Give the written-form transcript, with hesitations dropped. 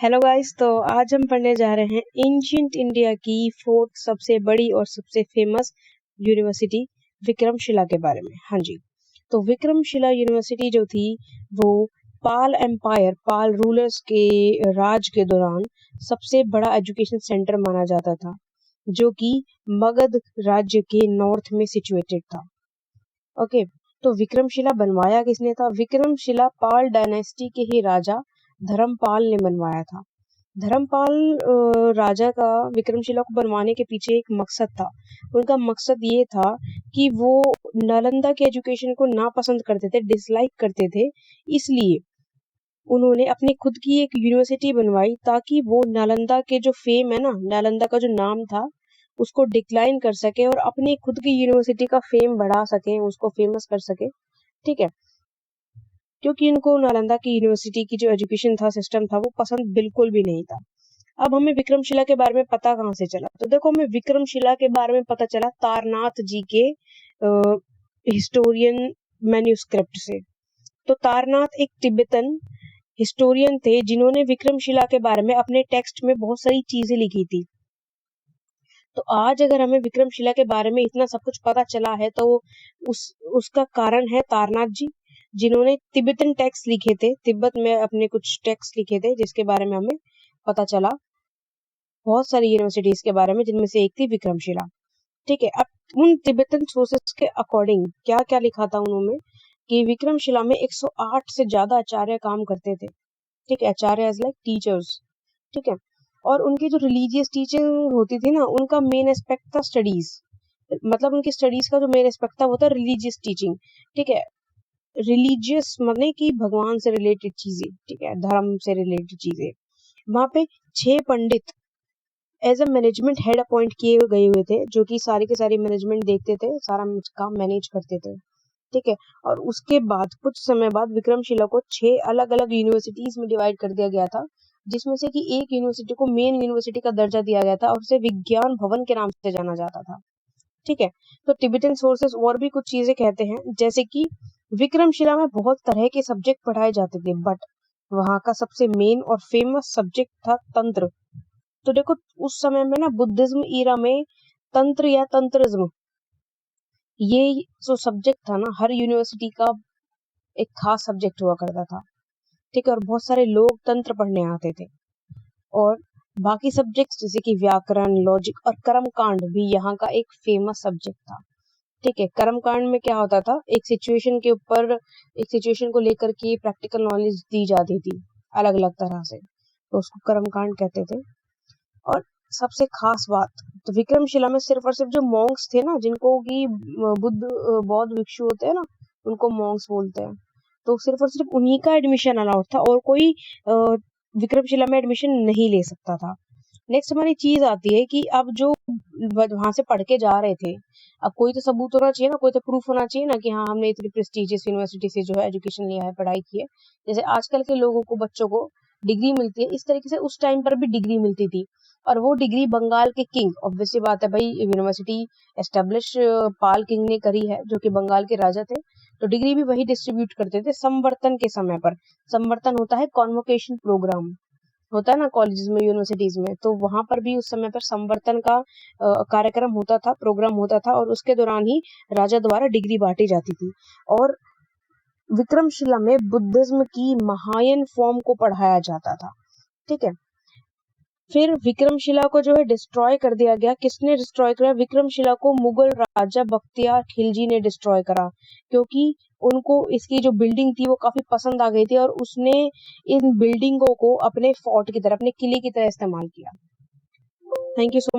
Hello guys, तो आज हम पढ़ने जा रहे हैं एंशियंट इंडिया की फोर्थ सबसे बड़ी और सबसे फेमस यूनिवर्सिटी विक्रमशिला के बारे में। हाँ जी, तो विक्रमशिला यूनिवर्सिटी जो थी वो पाल रूलर्स के राज के दौरान सबसे बड़ा एजुकेशन सेंटर माना जाता था, जो कि मगध राज्य के नॉर्थ में सिचुएटेड था। ओके, तो विक्रमशिला बनवाया किसने था? विक्रमशिला पाल डायनेस्टी के ही राजा धर्मपाल ने बनवाया था। धर्मपाल राजा का विक्रमशिला को बनवाने के पीछे एक मकसद था। उनका मकसद ये था कि वो नालंदा के एजुकेशन को नापसंद करते थे, डिसलाइक करते थे। इसलिए उन्होंने अपनी खुद की एक यूनिवर्सिटी बनवाई ताकि वो नालंदा के जो फेम है ना, नालंदा का जो नाम था, उसको डिक्लाइन कर सके और अपनी खुद की यूनिवर्सिटी का फेम बढ़ा सके, उसको फेमस कर सके। ठीक है, क्योंकि इनको नालंदा की यूनिवर्सिटी की जो एजुकेशन था, सिस्टम था, वो पसंद बिल्कुल भी नहीं था। अब हमें विक्रमशिला के बारे में पता कहाँ से चला? तो देखो, हमें विक्रमशिला के बारे में पता चला तारनाथ जी के हिस्टोरियन मैन्युस्क्रिप्ट से। तो तारनाथ एक तिब्बतन हिस्टोरियन थे जिन्होंने विक्रमशिला के बारे में अपने टेक्स्ट में बहुत सारी चीजें लिखी थी। तो आज अगर हमें विक्रमशिला के बारे में इतना सब कुछ पता चला है तो उसका कारण है तारनाथ जी, जिन्होंने तिब्बतन टेक्स्ट लिखे थे, तिब्बत में अपने कुछ टेक्स्ट लिखे थे, जिसके बारे में हमें पता चला बहुत सारी यूनिवर्सिटीज के बारे में, जिनमें से एक थी विक्रमशिला। ठीक है, अब उन तिब्बतन सोर्सेस के अकॉर्डिंग क्या क्या लिखा था उन्होंने कि विक्रमशिला में 108 से ज्यादा आचार्य काम करते थे। ठीक है, आचार्य एज लाइक टीचर्स। ठीक है, और उनकी जो रिलीजियस टीचिंग होती थी ना, उनका मेन एस्पेक्ट था स्टडीज। मतलब उनकी स्टडीज का जो मेन एस्पेक्ट था वो था रिलीजियस टीचिंग। ठीक है, रिलीजियस माने कि भगवान से रिलेटेड चीजें, ठीक है, धर्म से रिलेटेड चीजें। वहां पे 6 पंडित as a management head appoint किए गए हुए थे, जो कि सारी के सारी मैनेजमेंट देखते थे, सारा काम मैनेज करते थे। ठीक है, और उसके बाद कुछ समय बाद विक्रमशिला को 6 अलग अलग यूनिवर्सिटीज में डिवाइड कर दिया गया था, जिसमें से कि एक यूनिवर्सिटी को मेन यूनिवर्सिटी का दर्जा दिया गया था और उसे विज्ञान भवन के नाम से जाना जाता था। ठीक है, तो तिब्बतन सोर्सेस और भी कुछ चीजें कहते हैं, जैसे कि विक्रमशिला में बहुत तरह के सब्जेक्ट पढ़ाए जाते थे, बट वहां का सबसे मेन और फेमस सब्जेक्ट था तंत्र। तो देखो, उस समय में ना बुद्धिज्म ईरा में तंत्र या तंत्रिज्म, ये जो सब्जेक्ट था ना, हर यूनिवर्सिटी का एक खास सब्जेक्ट हुआ करता था। ठीक है, और बहुत सारे लोग तंत्र पढ़ने आते थे। और बाकी सब्जेक्ट्स जैसे कि व्याकरण, लॉजिक और कर्मकांड भी यहाँ का एक फेमस सब्जेक्ट था। ठीक है, कर्मकांड में क्या होता था, एक सिचुएशन के ऊपर, एक सिचुएशन को लेकर के प्रैक्टिकल नॉलेज दी जाती थी अलग अलग तरह से, तो उसको कर्मकांड कहते थे। और सबसे खास बात, तो विक्रमशिला में सिर्फ और सिर्फ जो मॉन्क्स थे ना, जिनको कि बौद्ध भिक्षु होते हैं ना, उनको मॉन्क्स बोलते हैं, तो सिर्फ और सिर्फ उन्हीं का एडमिशन अलाउड था और कोई विक्रमशिला में एडमिशन नहीं ले सकता था। नेक्स्ट हमारी चीज आती है कि अब जो वहां से पढ़ के जा रहे थे, अब कोई तो सबूत होना चाहिए ना, कोई तो प्रूफ होना चाहिए ना कि हाँ, हमने इतनी प्रेस्टिजियस यूनिवर्सिटी से जो है एजुकेशन लिया है, पढ़ाई की है। जैसे आजकल के लोगों को, बच्चों को डिग्री मिलती है, इस तरीके से उस टाइम पर भी डिग्री मिलती थी। और वो डिग्री बंगाल के किंग, ऑब्वियसली बात है भाई, यूनिवर्सिटी एस्टेब्लिश पाल किंग ने करी है, जो कि बंगाल के राजा थे, तो डिग्री भी वही डिस्ट्रीब्यूट करते थे संवर्तन के समय पर। संवर्तन होता है कॉन्वोकेशन प्रोग्राम, होता है ना कॉलेजेस में, यूनिवर्सिटीज में, तो वहां पर भी उस समय पर संवर्तन का कार्यक्रम होता था, प्रोग्राम होता था, और उसके दौरान ही राजा द्वारा डिग्री बांटी जाती थी। और विक्रमशिला में बुद्धिज्म की महायान फॉर्म को पढ़ाया जाता था। ठीक है, फिर विक्रमशिला को जो है डिस्ट्रॉय कर दिया गया। किसने डिस्ट्रॉय करा? विक्रमशिला को मुगल राजा बख्तियार खिलजी ने डिस्ट्रॉय करा, क्योंकि उनको इसकी जो बिल्डिंग थी वो काफी पसंद आ गई थी और उसने इन बिल्डिंगों को अपने फोर्ट की तरह, अपने किले की तरह इस्तेमाल किया। Thank you so much.